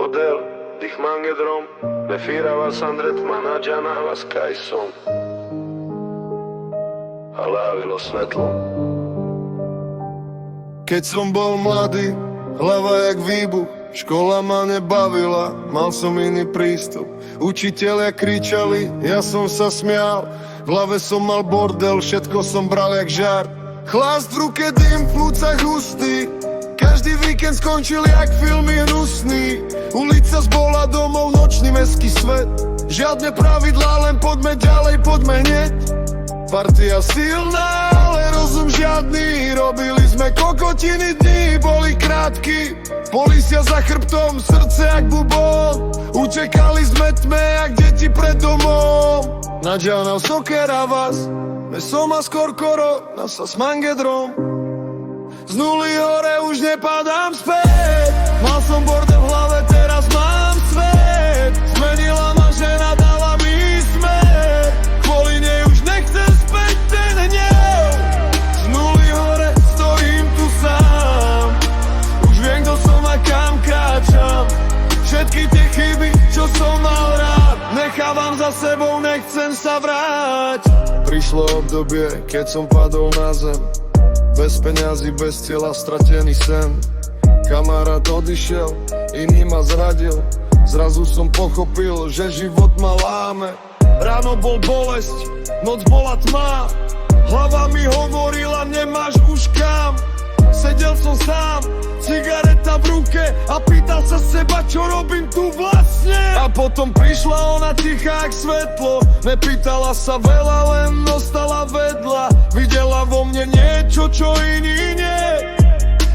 bordel, dich mange drom, befírava sandret manađanava s kajsom. A lávilo svetlo. Keď som bol mladý, hlava jak výbuch, škola ma nebavila, mal som iný prístup. Učitelia kričali, ja som sa smial, v hlave som mal bordel, všetko som bral jak žart. Chlast v ruke, dym v plúcach hustý, každý víkend skončil jak filmy hnusný. Ulica zbola domov, nočný mestský svet, žiadne pravidlá, len poďme ďalej, poďme hneď. Partia silná, ale rozum žiadny, robili sme kokotiny, dní boli krátky. Polícia za chrbtom, srdce jak bubon, utekali sme tme jak deti pred domom. Naďaná sokera vás, mesom a skorkoro, nasa s mangedrom. Z nuly hore už nepadám späť, mal som bordel v hlave, teraz mám svet. Zmenila ma žena, dala mi smer, kvôli nej už nechcem späť ten hnev. Z nuly hore stojím tu sám, už viem kto som a kam kráčam. Všetky tie chyby, čo som mal rád, nechávam za sebou, nechcem sa vráť. Prišlo obdobie, keď som padol na zem, bez peňazí, bez cieľa, stratený sen. Kamarát odišiel, iný ma zradil, zrazu som pochopil, že život ma láme. Ráno bol bolesť, noc bola tma, hlava mi hovorila, nemáš už kam. Sedel som sám, cigareta v ruke a pýtal sa seba, čo robím tu vlastne. A potom prišla ona tichá jak svetlo, nepýtala sa veľa, len ostala vedľa. Videla vo mne niečo, čo iný nie,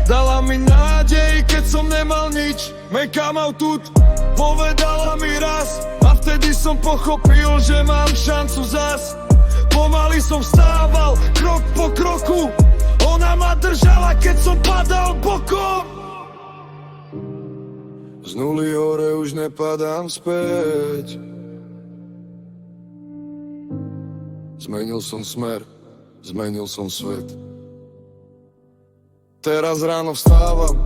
dala mi nádej, keď som nemal nič. Make come out tut, povedala mi raz, a vtedy som pochopil, že mám šancu zas. Pomaly som vstával, krok po kroku, ona ma držala, keď som padal bokom. Z nuly hore už nepadám späť, zmenil som smer, zmenil som svet. Teraz ráno vstávam,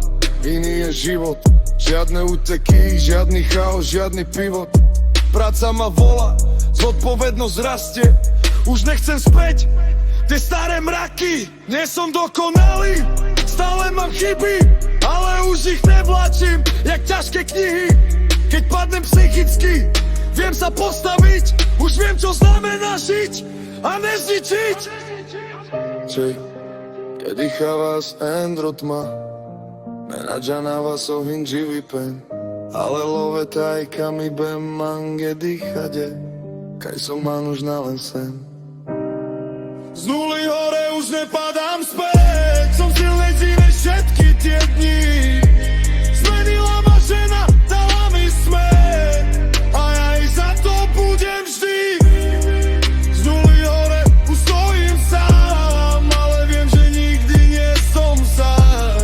iný je život, žiadne úteky, žiadny chaos, žiadny pivot. Práca ma volá, zodpovednosť rastie, už nechcem späť tie staré mraky. Nie som dokonalý, stále mám chyby, ale už ich nevláčim, jak ťažké knihy. Keď padnem psychicky, viem sa postaviť, už viem, čo znamená žiť a nezničiť. Keď dýcha vás endrotma, menadžana vás ohin živý pen, ale love tajka mi bem mange dýchade, kaj som man už na len sen. Z nuly hore už nepadám späť, som silnejší než všetky tie dni. Zmenila ma žena, dala mi smer, a ja jej za to budem vždy. Z nuly hore už stojím sám, ale viem, že nikdy nie som sám,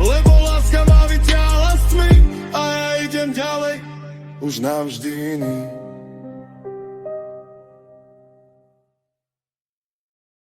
lebo láska ma vyťahla z tmy a ja idem ďalej, už navždy iný.